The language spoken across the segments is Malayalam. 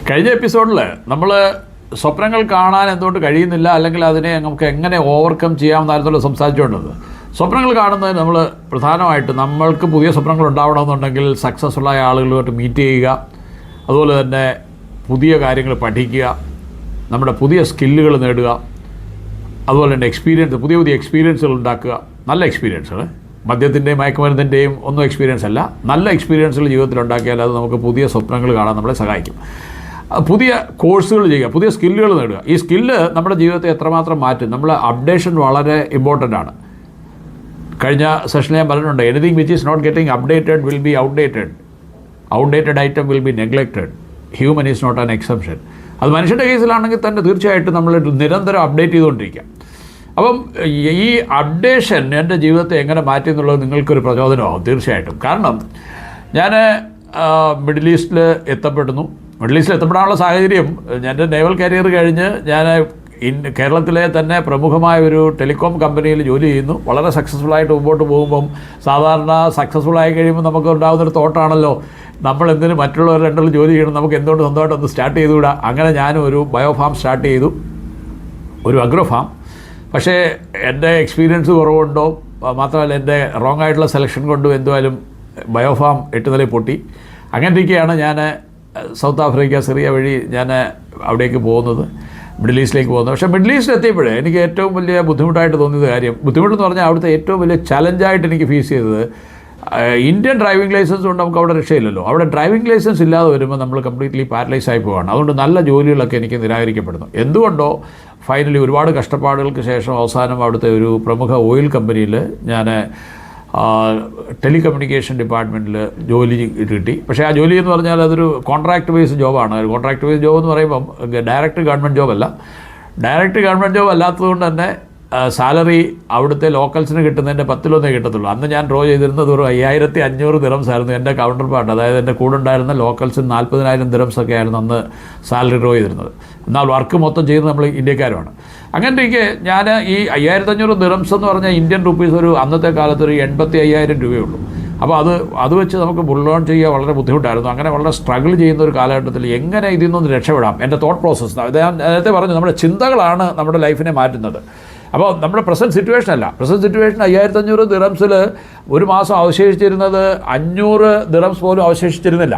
കഴിഞ്ഞ എപ്പിസോഡിൽ നമ്മൾ സ്വപ്നങ്ങൾ കാണാൻ എന്തുകൊണ്ട് കഴിയുന്നില്ല, അല്ലെങ്കിൽ അതിനെ നമുക്ക് എങ്ങനെ ഓവർകം ചെയ്യാമെന്ന തരത്തിൽ സംസാരിച്ചുകൊണ്ടത്. സ്വപ്നങ്ങൾ കാണുന്നത് നമ്മൾ പ്രധാനമായിട്ട് നമ്മൾക്ക് പുതിയ സ്വപ്നങ്ങൾ ഉണ്ടാവണമെന്നുണ്ടെങ്കിൽ സക്സസ്ഫുള്ളായ ആളുകളുമായിട്ട് മീറ്റ് ചെയ്യുക, അതുപോലെ തന്നെ പുതിയ കാര്യങ്ങൾ പഠിക്കുക, നമ്മുടെ പുതിയ സ്കില്ലുകൾ നേടുക, അതുപോലെ തന്നെ പുതിയ പുതിയ എക്സ്പീരിയൻസുകൾ ഉണ്ടാക്കുക. നല്ല എക്സ്പീരിയൻസുകൾ, മദ്യത്തിൻ്റെയും മയക്കുമരുന്നിൻ്റെയും ഒന്നും എക്സ്പീരിയൻസ് അല്ല, നല്ല എക്സ്പീരിയൻസുകൾ ജീവിതത്തിൽ ഉണ്ടാക്കിയാൽ അത് നമുക്ക് പുതിയ സ്വപ്നങ്ങൾ കാണാൻ നമ്മളെ സഹായിക്കും. പുതിയ കോഴ്സുകൾ ചെയ്യുക, പുതിയ സ്കില്ലുകൾ നേടുക. ഈ സ്കില്ല് നമ്മുടെ ജീവിതത്തെ എത്രമാത്രം മാറ്റും. നമ്മൾ അപ്ഡേഷൻ വളരെ ഇമ്പോർട്ടൻ്റ് ആണ്. കഴിഞ്ഞ സെഷനിൽ ഞാൻ പറഞ്ഞിട്ടുണ്ട്, anything which is not getting updated will be outdated item will be neglected, human is not an exception. അത് മനുഷ്യൻ്റെ കേസിലാണെങ്കിൽ തന്നെ തീർച്ചയായിട്ടും നമ്മൾ നിരന്തരം അപ്ഡേറ്റ് ചെയ്തുകൊണ്ടിരിക്കുക. അപ്പം ഈ അപ്ഡേഷൻ എൻ്റെ ജീവിതത്തെ എങ്ങനെ മാറ്റി എന്നുള്ളത് നിങ്ങൾക്കൊരു പ്രചോദനമാകും തീർച്ചയായിട്ടും. കാരണം ഞാൻ മിഡിൽ ഈസ്റ്റിൽ എത്തപ്പെടാനുള്ള സാഹചര്യം, എൻ്റെ നേവൽ കരിയർ കഴിഞ്ഞ് ഞാൻ കേരളത്തിലെ തന്നെ പ്രമുഖമായ ഒരു ടെലികോം കമ്പനിയിൽ ജോലി ചെയ്യുന്നു. വളരെ സക്സസ്ഫുള്ളായിട്ട് മുമ്പോട്ട് പോകുമ്പം സാധാരണ സക്സസ്ഫുള്ളായി കഴിയുമ്പോൾ നമുക്ക് ഉണ്ടാകുന്നൊരു തോട്ടാണല്ലോ, നമ്മൾ എന്തിനും മറ്റുള്ളവർ രണ്ടും ജോലി ചെയ്യണം, നമുക്ക് എന്തുകൊണ്ട് സ്വന്തമായിട്ടൊന്ന് സ്റ്റാർട്ട് ചെയ്തുകൂടാ. അങ്ങനെ ഞാനും ഒരു ബയോഫാം സ്റ്റാർട്ട് ചെയ്തു, ഒരു അഗ്രോ ഫാം. പക്ഷേ എൻ്റെ എക്സ്പീരിയൻസ് കുറവുണ്ടോ, മാത്രമല്ല എൻ്റെ റോങ് ആയിട്ടുള്ള സെലക്ഷൻ കൊണ്ടും എന്തുമായാലും ബയോഫാം 8 നിലയിൽ പൊട്ടി. അങ്ങനെയൊക്കെയാണ് ഞാൻ സൗത്ത് ആഫ്രിക്ക, സിറിയ വഴി ഞാൻ അവിടേക്ക് പോകുന്നത്, മിഡിൽ ഈസ്റ്റിലേക്ക് പോകുന്നത്. പക്ഷേ മിഡിൽ ഈസ്റ്റിൽ എത്തിയപ്പോഴേ എനിക്ക് ഏറ്റവും വലിയ ബുദ്ധിമുട്ടായിട്ട് തോന്നിയത് ബുദ്ധിമുട്ടെന്ന് പറഞ്ഞാൽ അവിടുത്തെ ഏറ്റവും വലിയ ചലഞ്ചായിട്ട് എനിക്ക് ഫേസ് ചെയ്തത്, ഇന്ത്യൻ ഡ്രൈവിംഗ് ലൈസൻസ് കൊണ്ട് നമുക്ക് അവിടെ രക്ഷയില്ലല്ലോ. അവിടെ ഡ്രൈവിംഗ് ലൈസൻസ് ഇല്ലാതെ വരുമ്പോൾ നമ്മൾ കംപ്ലീറ്റ്ലി പാരലൈസ് ആയി പോവുകയാണ്. അതുകൊണ്ട് നല്ല ജോലികളൊക്കെ എനിക്ക് നിരാകരിക്കപ്പെടുന്നു. എന്തുകൊണ്ടോ ഫൈനലി ഒരുപാട് കഷ്ടപ്പാടുകൾക്ക് ശേഷം അവസാനം അവിടുത്തെ ഒരു പ്രമുഖ ഓയിൽ കമ്പനിയിൽ ഞാൻ ടെലികമ്മ്യൂണിക്കേഷൻ ഡിപ്പാർട്ട്മെൻറ്റിൽ ജോലി കിട്ടി. പക്ഷേ ആ ജോലി എന്ന് പറഞ്ഞാൽ അതൊരു കോൺട്രാക്ട് ബേസ്ഡ് ജോബാണ്. കോൺട്രാക്ട് ബേസ്ഡ് ജോബ് എന്ന് പറയുമ്പം ഡയറക്റ്റ് ഗവൺമെൻറ് ജോബല്ല. ഡയറക്റ്റ് ഗവൺമെൻറ് ജോബ് അല്ലാത്തതുകൊണ്ട് തന്നെ സാലറി അവിടുത്തെ ലോക്കൽസിന് കിട്ടുന്നതിൻ്റെ 10 കിട്ടത്തുള്ളൂ. അന്ന് ഞാൻ ഡ്രോ ചെയ്തിരുന്നത് ഒരു 5500 ദിറംസ് ആയിരുന്നു. എൻ്റെ കൗണ്ടർ പാർട്ട്, അതായത് എൻ്റെ കൂടെ ഉണ്ടായിരുന്ന ലോക്കൽസിന് 40,000 ദിറംസ് ഒക്കെ ആയിരുന്നു അന്ന് സാലറി ഡ്രോ ചെയ്തിരുന്നത്. എന്നാൽ വർക്ക് മൊത്തം ചെയ്യുന്നത് നമ്മൾ ഇന്ത്യക്കാരുമാണ്. അങ്ങനെയൊക്കെ ഞാൻ ഈ 5500 ദിറംസ് എന്ന് പറഞ്ഞാൽ ഇന്ത്യൻ റുപ്പീസ് ഒരു അന്നത്തെ കാലത്ത് ഒരു 85,000 രൂപയുള്ളൂ. അപ്പോൾ അത് വെച്ച് നമുക്ക് ബുള്ളോൺ ചെയ്യുക വളരെ ബുദ്ധിമുട്ടായിരുന്നു. അങ്ങനെ വളരെ സ്ട്രഗിൾ ചെയ്യുന്ന ഒരു കാലഘട്ടത്തിൽ എങ്ങനെ ഇതിൽ നിന്ന് രക്ഷപ്പെടാം, എൻ്റെ തോട്ട് പ്രോസസ്സ്, ഞാൻ നേരത്തെ പറഞ്ഞു, നമ്മുടെ ചിന്തകളാണ് നമ്മുടെ ലൈഫിനെ മാറ്റുന്നത്. അപ്പോൾ നമ്മുടെ പ്രസൻറ്റ് സിറ്റുവേഷൻ 5500 ദിറംസിൽ ഒരു മാസം അവശേഷിച്ചിരുന്നത് 500 ദിറംസ് പോലും അവശേഷിച്ചിരുന്നില്ല.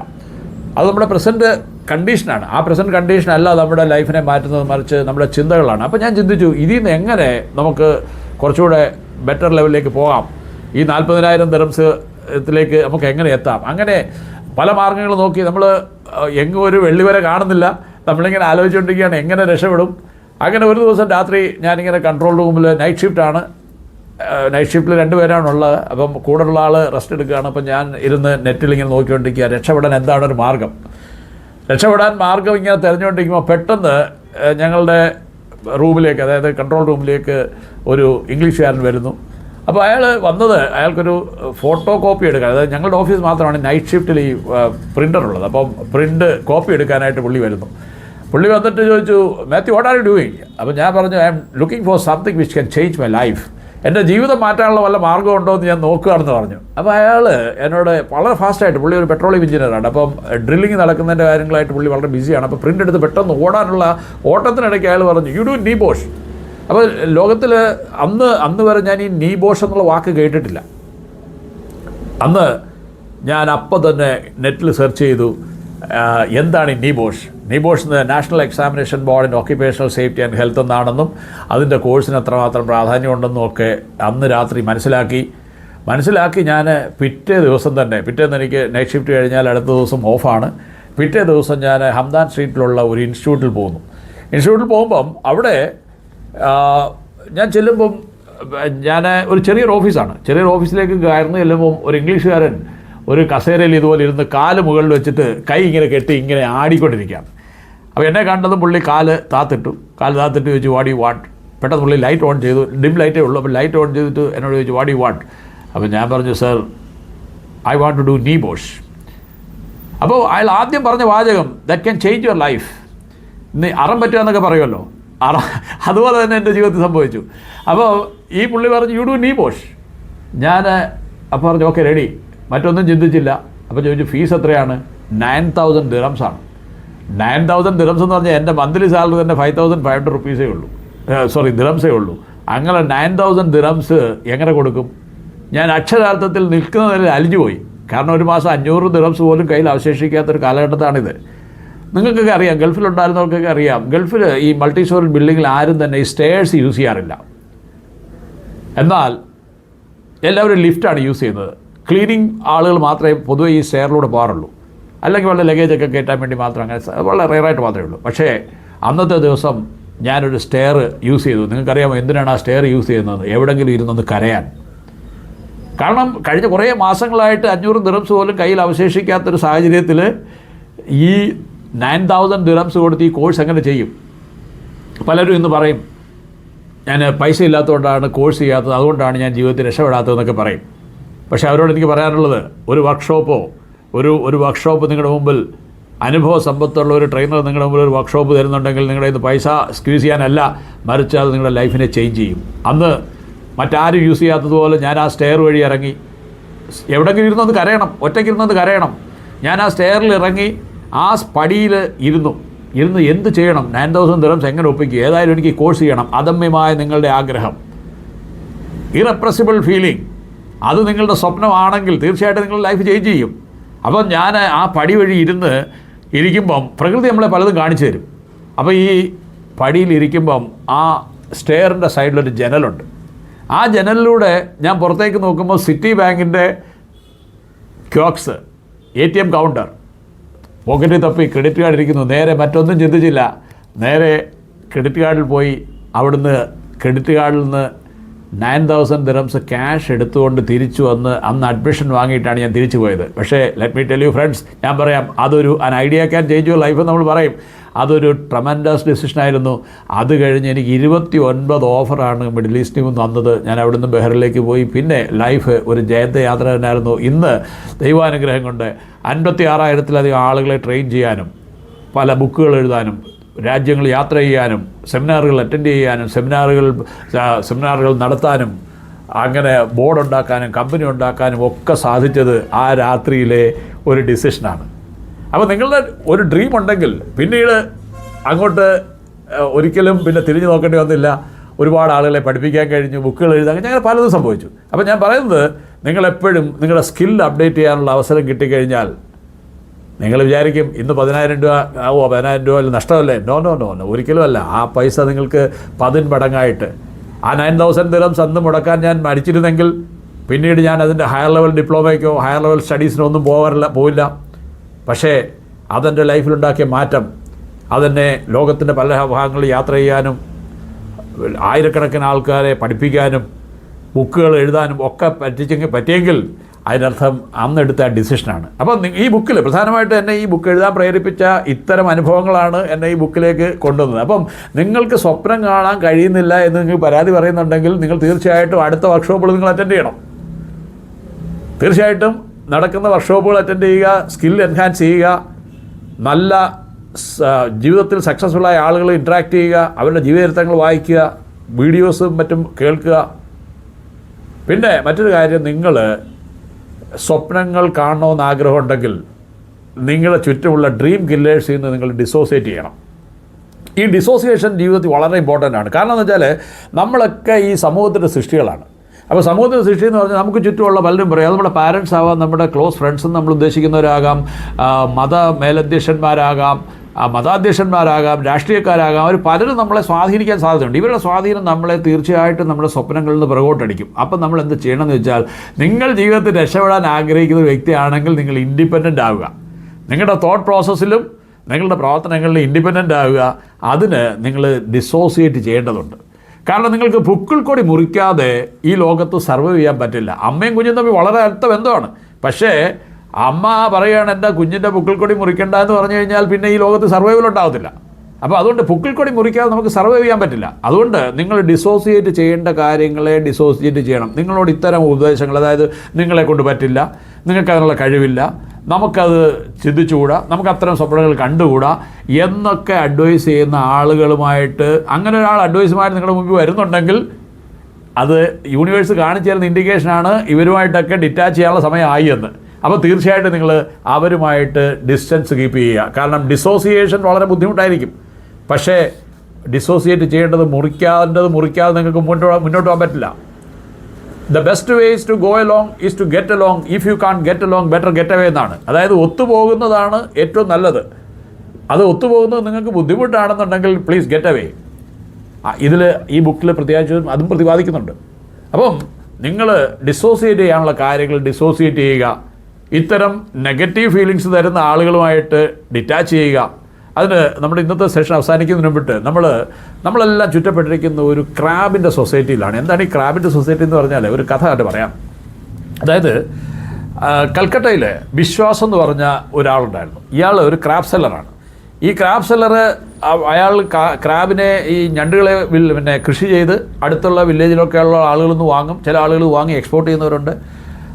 അത് നമ്മുടെ പ്രസൻറ്റ് കണ്ടീഷനാണ്. ആ പ്രസൻറ്റ് കണ്ടീഷൻ അല്ല നമ്മുടെ ലൈഫിനെ മാറ്റുന്നത്, മറിച്ച് നമ്മുടെ ചിന്തകളാണ്. അപ്പോൾ ഞാൻ ചിന്തിച്ചു, ഇതിൽ നിന്ന് എങ്ങനെ നമുക്ക് കുറച്ചുകൂടെ ബെറ്റർ ലെവലിലേക്ക് പോകാം, ഈ 40,000 ദിറംസിലേക്ക് നമുക്ക് എങ്ങനെ എത്താം. അങ്ങനെ പല മാർഗ്ഗങ്ങൾ നോക്കി. നമ്മൾ എങ്ങും ഒരു വെള്ളിവരെ കാണുന്നില്ല. നമ്മളിങ്ങനെ ആലോചിച്ചുകൊണ്ടിരിക്കുകയാണ് എങ്ങനെ രക്ഷപ്പെടും. അങ്ങനെ ഒരു ദിവസം രാത്രി ഞാനിങ്ങനെ കൺട്രോൾ റൂമിൽ, നൈറ്റ് ഷിഫ്റ്റിൽ 2 പേരാണുള്ളത്. അപ്പം കൂടെയുള്ള ആൾ റെസ്റ്റ് എടുക്കുകയാണ്. അപ്പം ഞാൻ ഇരുന്ന് നെറ്റിലിങ്ങനെ നോക്കിക്കൊണ്ടിരിക്കുക, രക്ഷപ്പെടാൻ എന്താണ് ഒരു മാർഗ്ഗം. ഇങ്ങനെ തിരഞ്ഞുകൊണ്ടിരിക്കുമ്പോൾ പെട്ടെന്ന് ഞങ്ങളുടെ റൂമിലേക്ക്, അതായത് കൺട്രോൾ റൂമിലേക്ക് ഒരു ഇംഗ്ലീഷുകാരൻ വരുന്നു. അപ്പോൾ അയാൾക്കൊരു ഫോട്ടോ കോപ്പി എടുക്കാൻ, അതായത് ഞങ്ങളുടെ ഓഫീസ് മാത്രമാണ് നൈറ്റ് ഷിഫ്റ്റിൽ ഈ പ്രിൻ്ററുള്ളത്. അപ്പം പ്രിൻ്റ് കോപ്പി എടുക്കാനായിട്ട് പുള്ളി വന്നിട്ട് ചോദിച്ചു, Mathew, what are you doing? അപ്പോൾ ഞാൻ പറഞ്ഞു, I am looking for something which can change my life. എൻ്റെ ജീവിതം മാറ്റാനുള്ള വല്ല മാർഗ്ഗം ഉണ്ടോ എന്ന് ഞാൻ നോക്കുകയാണെന്ന് പറഞ്ഞു. അപ്പോൾ അയാൾ എന്നോട് വളരെ ഫാസ്റ്റായിട്ട്, പുള്ളി ഒരു പെട്രോളിയം എഞ്ചിനീയറാണ്, അപ്പം ഡ്രില്ലിങ് നടക്കുന്നതിൻ്റെ കാര്യങ്ങളായിട്ട് പുള്ളി വളരെ ബിസിയാണ്. അപ്പോൾ പ്രിൻ്റ് എടുത്ത് പെട്ടെന്ന് ഓടാനുള്ള ഓട്ടത്തിനിടയ്ക്ക് അയാൾ പറഞ്ഞു, യു ഡു നീബോഷ്. അപ്പോൾ ലോകത്തിൽ അന്ന് വരെ ഞാൻ ഈ നീബോഷ് എന്നുള്ള വാക്ക് കേട്ടിട്ടില്ല. അന്ന് ഞാൻ അപ്പം തന്നെ നെറ്റിൽ സെർച്ച് ചെയ്തു, എന്താണ് ഈ നീബോഷ് എന്ന് national examination board in occupational safety and health എന്നാണെന്നും അതിൻ്റെ കോഴ്സിന് എത്രമാത്രം പ്രാധാന്യമുണ്ടെന്നും ഒക്കെ അന്ന് രാത്രി മനസ്സിലാക്കി ഞാൻ പിറ്റേന്ന് എനിക്ക് നൈറ്റ് ഷിഫ്റ്റ് കഴിഞ്ഞാൽ അടുത്ത ദിവസം ഓഫാണ്. പിറ്റേ ദിവസം ഞാൻ ഹംദാൻ സ്ട്രീറ്റിലുള്ള ഒരു ഇൻസ്റ്റിറ്റ്യൂട്ടിൽ പോകുമ്പം അവിടെ ഞാൻ ചെല്ലുമ്പം ഒരു ചെറിയൊരു ഓഫീസിലേക്ക് കയറുന്നു ചെല്ലുമ്പം ഒരു ഇംഗ്ലീഷുകാരൻ ഒരു കസേരയിൽ ഇതുപോലെ ഇരുന്ന് കാല് മുകളിൽ വെച്ചിട്ട് കൈ ഇങ്ങനെ കെട്ടി ഇങ്ങനെ ആടിക്കൊണ്ടിരിക്കുകയാണ്. അപ്പോൾ എന്നെ കണ്ടതും പുള്ളി കാല് താത്തിട്ട് ചോദിച്ചു, വാട്ട് യു വാണ്ട്? പെട്ടെന്ന് പുള്ളി ലൈറ്റ് ഓൺ ചെയ്തു, ഡിം ലൈറ്റേ ഉള്ളൂ. അപ്പോൾ ലൈറ്റ് ഓൺ ചെയ്തിട്ട് എന്നോട് ചോദിച്ചു, വാട്ട് യു വാണ്ട്? അപ്പോൾ ഞാൻ പറഞ്ഞു, sir, I want to do NEBOSH. അപ്പോൾ അയാൾ ആദ്യം പറഞ്ഞ വാചകം, that can change your life. ഇന്ന് അറം പറ്റുക എന്നൊക്കെ പറയുമല്ലോ, അതുപോലെ തന്നെ എൻ്റെ ജീവിതത്തിൽ സംഭവിച്ചു. അപ്പോൾ ഈ പുള്ളി പറഞ്ഞു, യു ഡു നീബോഷ്. ഞാൻ അപ്പോൾ പറഞ്ഞു, ഓക്കെ, റെഡി. മറ്റൊന്നും ചിന്തിച്ചില്ല. അപ്പോൾ ചോദിച്ചു, ഫീസ് എത്രയാണ്? 9,000 ദിറംസാണ്. 9,000 ദിറംസ് എന്ന് പറഞ്ഞാൽ എൻ്റെ മന്ത്ലി സാലറി തന്നെ 5,500 റുപ്പീസേ ഉള്ളൂ, ദിറംസേ ഉള്ളൂ. അങ്ങനെ 9,000 ദിറംസ് എങ്ങനെ കൊടുക്കും? ഞാൻ അക്ഷരാർത്ഥത്തിൽ നിൽക്കുന്നതിൽ അലിഞ്ഞുപോയി. കാരണം ഒരു മാസം 500 ദിറംസ് പോലും കയ്യിൽ അവശേഷിക്കാത്തൊരു കാലഘട്ടത്താണിത്. നിങ്ങൾക്കൊക്കെ അറിയാം, ഗൾഫിലുണ്ടായിരുന്നവർക്കൊക്കെ അറിയാം, ഗൾഫിൽ ഈ മൾട്ടി സ്റ്റോറി ബിൽഡിങ്ങിൽ ആരും തന്നെ ഈ സ്റ്റെയർസ് യൂസ് ചെയ്യാറില്ല. എന്നാൽ എല്ലാവരും ലിഫ്റ്റാണ് യൂസ് ചെയ്യുന്നത്. ക്ലീനിങ് ആളുകൾ മാത്രമേ പൊതുവെ ഈ സ്റ്റെയറിലൂടെ പോകാറുള്ളൂ, അല്ലെങ്കിൽ വളരെ ലഗേജൊക്കെ കയറ്റാൻ വേണ്ടി മാത്രം, അങ്ങനെ വളരെ റെയറായിട്ട് മാത്രമേ ഉള്ളൂ. പക്ഷേ അന്നത്തെ ദിവസം ഞാനൊരു സ്റ്റെയർ യൂസ് ചെയ്തു. നിങ്ങൾക്കറിയാമോ എന്തിനാണ് ആ സ്റ്റെയർ യൂസ് ചെയ്യുന്നത്? എവിടെയെങ്കിലും ഇരുന്നൊന്ന് കരയാൻ. കാരണം കഴിഞ്ഞ കുറേ മാസങ്ങളായിട്ട് 500 ദിറംസ് പോലും കയ്യിൽ അവശേഷിക്കാത്തൊരു സാഹചര്യത്തിൽ ഈ 9,000 ദിറംസ് കൊടുത്ത് ഈ കോഴ്സ് എങ്ങനെ ചെയ്യും? പലരും ഇന്ന് പറയും, ഞാൻ പൈസ ഇല്ലാത്തതുകൊണ്ടാണ് കോഴ്സ് ചെയ്യാത്തത്, അതുകൊണ്ടാണ് ഞാൻ ജീവിതത്തിൽ രക്ഷപ്പെടാത്തതെന്നൊക്കെ പറയും. പക്ഷേ അവരോട് എനിക്ക് പറയാനുള്ളത്, ഒരു വർക്ക്ഷോപ്പ് നിങ്ങളുടെ മുമ്പിൽ അനുഭവ സമ്പത്തുള്ള ഒരു ട്രെയിനർ നിങ്ങളുടെ മുമ്പിൽ ഒരു വർക്ക്ഷോപ്പ് തരുന്നുണ്ടെങ്കിൽ നിങ്ങളുടെ ഇന്ന് പൈസ സ്ക്വീസ് ചെയ്യാനല്ല, മറിച്ച് അത് നിങ്ങളുടെ ലൈഫിനെ ചേഞ്ച് ചെയ്യും. അന്ന് മറ്റാരും യൂസ് ചെയ്യാത്തതുപോലെ ഞാൻ ആ സ്റ്റെയർ വഴി ഇറങ്ങി, എവിടെയെങ്കിലും ഇരുന്നത് കരയണം, ഒറ്റയ്ക്കിരുന്നത് കരയണം. ഞാൻ ആ സ്റ്റെയറിൽ ഇറങ്ങി ആ പടിയിൽ ഇരുന്ന് എന്ത് ചെയ്യണം, 9,000 ദിറംസ് എങ്ങനെ ഒപ്പിക്കും, ഏതായാലും എനിക്ക് കോഴ്സ് ചെയ്യണം. അദമ്യമായ നിങ്ങളുടെ ആഗ്രഹം, ഇറപ്രസിബിൾ ഫീലിംഗ്, അത് നിങ്ങളുടെ സ്വപ്നമാണെങ്കിൽ തീർച്ചയായിട്ടും നിങ്ങളുടെ ലൈഫ് ചേഞ്ച് ചെയ്യും. അപ്പം ഞാൻ ആ പടി വഴി ഇരിക്കുമ്പം പ്രകൃതി നമ്മളെ പലതും കാണിച്ചു തരും. അപ്പോൾ ഈ പടിയിലിരിക്കുമ്പം ആ സ്റ്റെയറിൻ്റെ സൈഡിലൊരു ജനലുണ്ട്. ആ ജനലിലൂടെ ഞാൻ പുറത്തേക്ക് നോക്കുമ്പോൾ സിറ്റി ബാങ്കിൻ്റെ ക്യോക്സ്, ATM കൗണ്ടർ, പോക്കറ്റിൽ തപ്പി ക്രെഡിറ്റ് കാർഡ് ഇരിക്കുന്നു. നേരെ മറ്റൊന്നും ചിന്തിച്ചില്ല, നേരെ ക്രെഡിറ്റ് കാർഡിൽ പോയി അവിടുന്ന് ക്രെഡിറ്റ് കാർഡിൽ നിന്ന് 9,000 ദിറംസ് ക്യാഷ് എടുത്തുകൊണ്ട് തിരിച്ചു വന്ന് അന്ന് അഡ്മിഷൻ വാങ്ങിയിട്ടാണ് ഞാൻ തിരിച്ചു പോയത്. പക്ഷേ let me tell you friends, ഞാൻ പറയാം, അതൊരു idea can change your life നമ്മൾ പറയും. അതൊരു ട്രമൻഡസ് ഡിസിഷനായിരുന്നു. അത് കഴിഞ്ഞ് എനിക്ക് 29 ഓഫറാണ് മിഡിൽ ഈസ്റ്റിൽ നിന്ന് വന്നത്. ഞാൻ അവിടുന്ന് ബഹ്റിലേക്ക് പോയി. പിന്നെ ലൈഫ് ഒരു ജയന്തയാത്ര തന്നെയായിരുന്നു. ഇന്ന് ദൈവാനുഗ്രഹം കൊണ്ട് 56,000-ലധികം ആളുകളെ ട്രെയിൻ ചെയ്യാനും, പല ബുക്കുകൾ എഴുതാനും, രാജ്യങ്ങൾ യാത്ര ചെയ്യാനും, സെമിനാറുകൾ അറ്റൻഡ് ചെയ്യാനും, സെമിനാറുകൾ നടത്താനും, അങ്ങനെ ബോർഡ് ഉണ്ടാക്കാനും കമ്പനി ഉണ്ടാക്കാനും ഒക്കെ സാധിച്ചത് ആ രാത്രിയിലെ ഒരു ഡിസിഷനാണ്. അപ്പോൾ നിങ്ങളുടെ ഒരു ഡ്രീം ഉണ്ടെങ്കിൽ പിന്നീട് അങ്ങോട്ട് ഒരിക്കലും പിന്നെ തിരിഞ്ഞു നോക്കേണ്ടി വന്നില്ല. ഒരുപാട് ആളുകളെ പഠിപ്പിക്കാൻ കഴിഞ്ഞു, ബുക്കുകൾ എഴുതാൻ കഴിഞ്ഞു, അങ്ങനെ പലതും സംഭവിച്ചു. അപ്പോൾ ഞാൻ പറയുന്നത്, നിങ്ങളെപ്പോഴും നിങ്ങളുടെ സ്കിൽ അപ്ഡേറ്റ് ചെയ്യാനുള്ള അവസരം കിട്ടിക്കഴിഞ്ഞാൽ നിങ്ങൾ വിചാരിക്കും ഇന്ന് 10,000 രൂപ 10,000 രൂപ നഷ്ടമല്ലേ? നോ, ഒരിക്കലും അല്ല. ആ പൈസ നിങ്ങൾക്ക് 10 മടങ്ങായിട്ട്, ആ 9,000 ദിറംസ് അന്ന് മുടക്കാൻ ഞാൻ മടിച്ചിരുന്നെങ്കിൽ പിന്നീട് ഞാൻ അതിൻ്റെ ഹയർ ലെവൽ ഡിപ്ലോമയ്ക്കോ ഹയർ ലെവൽ സ്റ്റഡീസിനോ ഒന്നും പോയില്ല. പക്ഷേ അതെൻ്റെ ലൈഫിലുണ്ടാക്കിയ മാറ്റം, അതെന്നെ ലോകത്തിൻ്റെ പല ഭാഗങ്ങളിൽ യാത്ര ചെയ്യാനും, ആയിരക്കണക്കിന് ആൾക്കാരെ പഠിപ്പിക്കാനും, ബുക്കുകൾ എഴുതാനും ഒക്കെ പറ്റിയെങ്കിൽ അതിനർത്ഥം അന്നെടുത്ത ഡിസിഷനാണ്. അപ്പം ഈ ബുക്കിൽ പ്രധാനമായിട്ട് എന്നെ ഈ ബുക്ക് എഴുതാൻ പ്രേരിപ്പിച്ച ഇത്തരം അനുഭവങ്ങളാണ് എന്നെ ഈ ബുക്കിലേക്ക് കൊണ്ടുവന്നത്. അപ്പം നിങ്ങൾക്ക് സ്വപ്നം കാണാൻ കഴിയുന്നില്ല എന്ന് നിങ്ങൾ പരാതി പറയുന്നുണ്ടെങ്കിൽ നിങ്ങൾ തീർച്ചയായിട്ടും അടുത്ത വർക്ക്ഷോപ്പുകൾ നിങ്ങൾ അറ്റൻഡ് ചെയ്യണം. തീർച്ചയായിട്ടും നടക്കുന്ന വർക്ക്ഷോപ്പുകൾ അറ്റൻഡ് ചെയ്യുക, സ്കിൽ എൻഹാൻസ് ചെയ്യുക, നല്ല ജീവിതത്തിൽ സക്സസ്ഫുള്ളായ ആളുകൾ ഇൻട്രാക്ട് ചെയ്യുക, അവരുടെ ജീവചരിത്രങ്ങൾ വായിക്കുക, വീഡിയോസും മറ്റും കേൾക്കുക. പിന്നെ മറ്റൊരു കാര്യം, നിങ്ങൾ സ്വപ്നങ്ങൾ കാണണമെന്ന് ആഗ്രഹമുണ്ടെങ്കിൽ നിങ്ങളുടെ ചുറ്റുമുള്ള ഡ്രീം കില്ലേഴ്സിൽ നിന്ന് നിങ്ങൾ ഡിസോസിയേറ്റ് ചെയ്യണം. ഈ ഡിസോസിയേഷൻ ജീവിതത്തിൽ വളരെ ഇമ്പോർട്ടൻ്റ് ആണ്. കാരണം എന്ന് വെച്ചാൽ നമ്മളൊക്കെ ഈ സമൂഹത്തിൻ്റെ സൃഷ്ടികളാണ്. അപ്പോൾ സമൂഹത്തിൻ്റെ സൃഷ്ടി എന്ന് പറഞ്ഞാൽ നമുക്ക് ചുറ്റുമുള്ള പലരും പറയും, അത് നമ്മുടെ പാരൻസ് ആവാം, നമ്മുടെ ക്ലോസ് ഫ്രണ്ട്സ് നമ്മൾ ഉദ്ദേശിക്കുന്നവരാകാം, മേലധ്യക്ഷന്മാരാകാം, മതാധ്യക്ഷന്മാരാകാം, രാഷ്ട്രീയക്കാരാകാം, അവർ പലരും നമ്മളെ സ്വാധീനിക്കാൻ സാധ്യതയുണ്ട്. ഇവരുടെ സ്വാധീനം നമ്മളെ തീർച്ചയായിട്ടും നമ്മുടെ സ്വപ്നങ്ങളിൽ നിന്ന് പുറകോട്ടടിക്കും. അപ്പം നമ്മൾ എന്ത് ചെയ്യണമെന്ന് വെച്ചാൽ, നിങ്ങൾ ജീവിതത്തിൽ രക്ഷപ്പെടാൻ ആഗ്രഹിക്കുന്ന ഒരു വ്യക്തിയാണെങ്കിൽ നിങ്ങൾ ഇൻഡിപെൻഡൻ്റ് ആവുക. നിങ്ങളുടെ തോട്ട് പ്രോസസ്സിലും നിങ്ങളുടെ പ്രവർത്തനങ്ങളിലും ഇൻഡിപെൻഡൻ്റ് ആവുക. അതിന് നിങ്ങൾ ഡിസോസിയേറ്റ് ചെയ്യേണ്ടതുണ്ട്. കാരണം നിങ്ങൾക്ക് പുക്കിൾ കൊടി മുറിക്കാതെ ഈ ലോകത്ത് സർവൈവ് ചെയ്യാൻ പറ്റില്ല. അമ്മയും കുഞ്ഞും തമ്മിൽ വളരെ അടുത്ത ബന്ധമാണ്. പക്ഷേ അമ്മ പറയുകയാണ് എൻ്റെ കുഞ്ഞിൻ്റെ പുക്കിൾ കൊടി മുറിക്കേണ്ട എന്ന് പറഞ്ഞു കഴിഞ്ഞാൽ പിന്നെ ഈ ലോകത്ത് സർവൈവൽ ഉണ്ടാകത്തില്ല. അപ്പോൾ അതുകൊണ്ട് പുക്കിൾ കൊടി മുറിക്കാതെ നമുക്ക് സർവൈവ് ചെയ്യാൻ പറ്റില്ല. അതുകൊണ്ട് നിങ്ങൾ ഡിസോസിയേറ്റ് ചെയ്യേണ്ട കാര്യങ്ങളെ ഡിസോസിയേറ്റ് ചെയ്യണം. നിങ്ങളോട് ഇത്തരം ഉപദേശങ്ങൾ, അതായത് നിങ്ങളെ കൊണ്ട് പറ്റില്ല, നിങ്ങൾക്കതിനുള്ള കഴിവില്ല, നമുക്കത് ചിന്തിച്ചുകൂടാ, നമുക്ക് അത്തരം സ്വപ്നങ്ങൾ കണ്ടുകൂടാ എന്നൊക്കെ അഡ്വൈസ് ചെയ്യുന്ന ആളുകളുമായിട്ട്, അങ്ങനെ ഒരാൾ അഡ്വൈസുമായിട്ട് നിങ്ങളുടെ മുമ്പിൽ വരുന്നുണ്ടെങ്കിൽ അത് യൂണിവേഴ്സ് കാണിച്ചു തരുന്ന ഇൻഡിക്കേഷനാണ് ഇവരുമായിട്ടൊക്കെ ഡിറ്റാച്ച് ചെയ്യാനുള്ള സമയമായി എന്ന്. അപ്പോൾ തീർച്ചയായിട്ടും നിങ്ങൾ അവരുമായിട്ട് ഡിസ്റ്റൻസ് കീപ്പ് ചെയ്യുക. കാരണം ഡിസോസിയേഷൻ വളരെ ബുദ്ധിമുട്ടായിരിക്കും. പക്ഷേ ഡിസോസിയേറ്റ് ചെയ്യേണ്ടത് മുറിക്കാതെ നിങ്ങൾക്ക് മുന്നോട്ട് പോകാൻ പറ്റില്ല. The best way is to go along is to get along. If you can't get along better get away എന്നാണ്. അതായത് ഒത്തുപോകുന്നതാണ് ഏറ്റവും നല്ലത്. അത് ഒത്തുപോകുന്നത് നിങ്ങൾക്ക് ബുദ്ധിമുട്ടാണെന്നുണ്ടെങ്കിൽ പ്ലീസ് ഗെറ്റ് അവേ. ഈ ബുക്കിൽ പ്രത്യേകിച്ചും അതും പ്രതിപാദിക്കുന്നുണ്ട്. അപ്പം നിങ്ങൾ ഡിസോസിയേറ്റ് ചെയ്യാനുള്ള കാര്യങ്ങൾ ഡിസോസിയേറ്റ് ചെയ്യുക. ഇത്തരം നെഗറ്റീവ് ഫീലിങ്സ് തരുന്ന ആളുകളുമായിട്ട് ഡിറ്റാച്ച് ചെയ്യുക. അതിന് നമ്മുടെ ഇന്നത്തെ സെഷൻ അവസാനിക്കുന്നതിന് മുമ്പിട്ട് നമ്മളെല്ലാം ചുറ്റപ്പെട്ടിരിക്കുന്ന ഒരു ക്രാബിൻ്റെ സൊസൈറ്റിയിലാണ്. എന്താണ് ഈ ക്രാബിൻ്റെ സൊസൈറ്റി എന്ന് പറഞ്ഞാൽ ഒരു കഥ ആയിട്ട് പറയാം. അതായത് കൽക്കട്ടയിൽ വിശ്വാസം എന്ന് പറഞ്ഞ ഒരാളുണ്ടായിരുന്നു. ഇയാൾ ഒരു ക്രാബ് സെല്ലറാണ്. ഈ ക്രാബ് സെല്ലറ് അയാൾ ക്രാബിനെ ഈ ഞണ്ടുകളെ കൃഷി ചെയ്ത് അടുത്തുള്ള വില്ലേജിലൊക്കെയുള്ള ആളുകളിൽ നിന്ന് വാങ്ങും. ചില ആളുകൾ വാങ്ങി എക്സ്പോർട്ട് ചെയ്യുന്നവരുണ്ട്.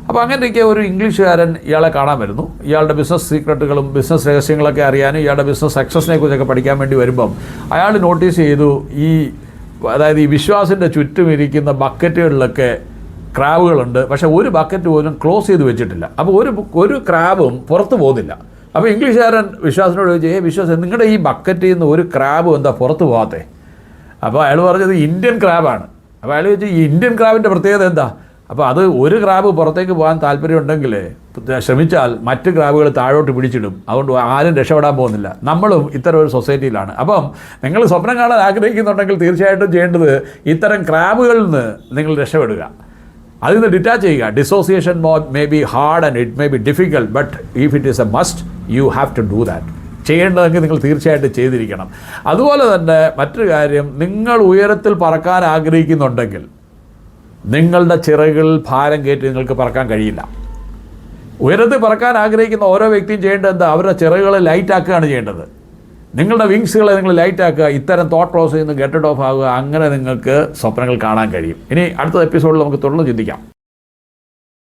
അപ്പോൾ അങ്ങനെയൊക്കെ ഒരു ഇംഗ്ലീഷുകാരൻ ഇയാളെ കാണാൻ വരുന്നു. ഇയാളുടെ ബിസിനസ് സീക്രട്ടുകളും ബിസിനസ് രഹസ്യങ്ങളൊക്കെ അറിയാനും ഇയാളുടെ ബിസിനസ് സക്സസിനെ കുറിച്ചൊക്കെ പഠിക്കാൻ വേണ്ടി വരുമ്പം അയാൾ നോട്ടീസ് ചെയ്തു അതായത് ഈ വിശ്വാസിൻ്റെ ചുറ്റും ഇരിക്കുന്ന ബക്കറ്റുകളിലൊക്കെ ക്രാബുകളുണ്ട്. പക്ഷേ ഒരു ബക്കറ്റ് പോലും ക്ലോസ് ചെയ്ത് വെച്ചിട്ടില്ല. അപ്പോൾ ഒരു ക്രാബും പുറത്ത് പോകുന്നില്ല. അപ്പോൾ ഇംഗ്ലീഷുകാരൻ വിശ്വാസിനോട് ചോദിച്ചു, വിശ്വാസം നിങ്ങളുടെ ഈ ബക്കറ്റിൽ നിന്ന് ഒരു ക്രാബും എന്താ പുറത്ത് പോകാത്തേ? അപ്പോൾ അയാൾ പറഞ്ഞത് ഇന്ത്യൻ ക്രാബാണ്. അപ്പോൾ അയാൾ ചോദിച്ചു, ഈ ഇന്ത്യൻ ക്രാബിൻ്റെ പ്രത്യേകത എന്താ? അപ്പോൾ അത് ഒരു ക്രാബ് പുറത്തേക്ക് പോകാൻ താല്പര്യമുണ്ടെങ്കിൽ ശ്രമിച്ചാൽ മറ്റ് ക്രാബുകൾ താഴോട്ട് പിടിച്ചിടും. അതുകൊണ്ട് ആരും രക്ഷപ്പെടാൻ പോകുന്നില്ല. നമ്മളും ഇത്തരം ഒരു സൊസൈറ്റിയിലാണ്. അപ്പം നിങ്ങൾ സ്വപ്നം കാണാൻ ആഗ്രഹിക്കുന്നുണ്ടെങ്കിൽ തീർച്ചയായിട്ടും ചെയ്യേണ്ടത് ഇത്തരം ക്രാബുകളിൽ നിന്ന് നിങ്ങൾ രക്ഷപ്പെടുക. അതിൽ നിന്ന് ഡിറ്റാച്ച് ചെയ്യുക. Dissociation may be hard and it may be difficult, but if it is a must you have to do that. ചെയ്യേണ്ടതെങ്കിൽ നിങ്ങൾ തീർച്ചയായിട്ടും ചെയ്തിരിക്കണം. അതുപോലെ തന്നെ മറ്റൊരു കാര്യം, നിങ്ങൾ ഉയരത്തിൽ പറക്കാൻ ആഗ്രഹിക്കുന്നുണ്ടെങ്കിൽ നിങ്ങളുടെ ചിറകുകളിൽ ഭാരം കയറ്റി നിങ്ങൾക്ക് പറക്കാൻ കഴിയില്ല. ഉയരത്തിൽ പറക്കാൻ ആഗ്രഹിക്കുന്ന ഓരോ വ്യക്തിയും ചെയ്യേണ്ടത് എന്താ? അവരുടെ ചിറകുകളെ ലൈറ്റ് ആക്കുകയാണ് ചെയ്യേണ്ടത്. നിങ്ങളുടെ വിങ്സുകളെ നിങ്ങൾ ലൈറ്റ് ആക്കുക. ഇത്തരം തോട്ട് പ്രോസസ്സിൽ നിന്ന് ഗെറ്റ് ഓഫ് ആകുക. അങ്ങനെ നിങ്ങൾക്ക് സ്വപ്നങ്ങൾ കാണാൻ കഴിയും. ഇനി അടുത്ത എപ്പിസോഡിൽ നമുക്ക് തുടർന്ന് ചിന്തിക്കാം.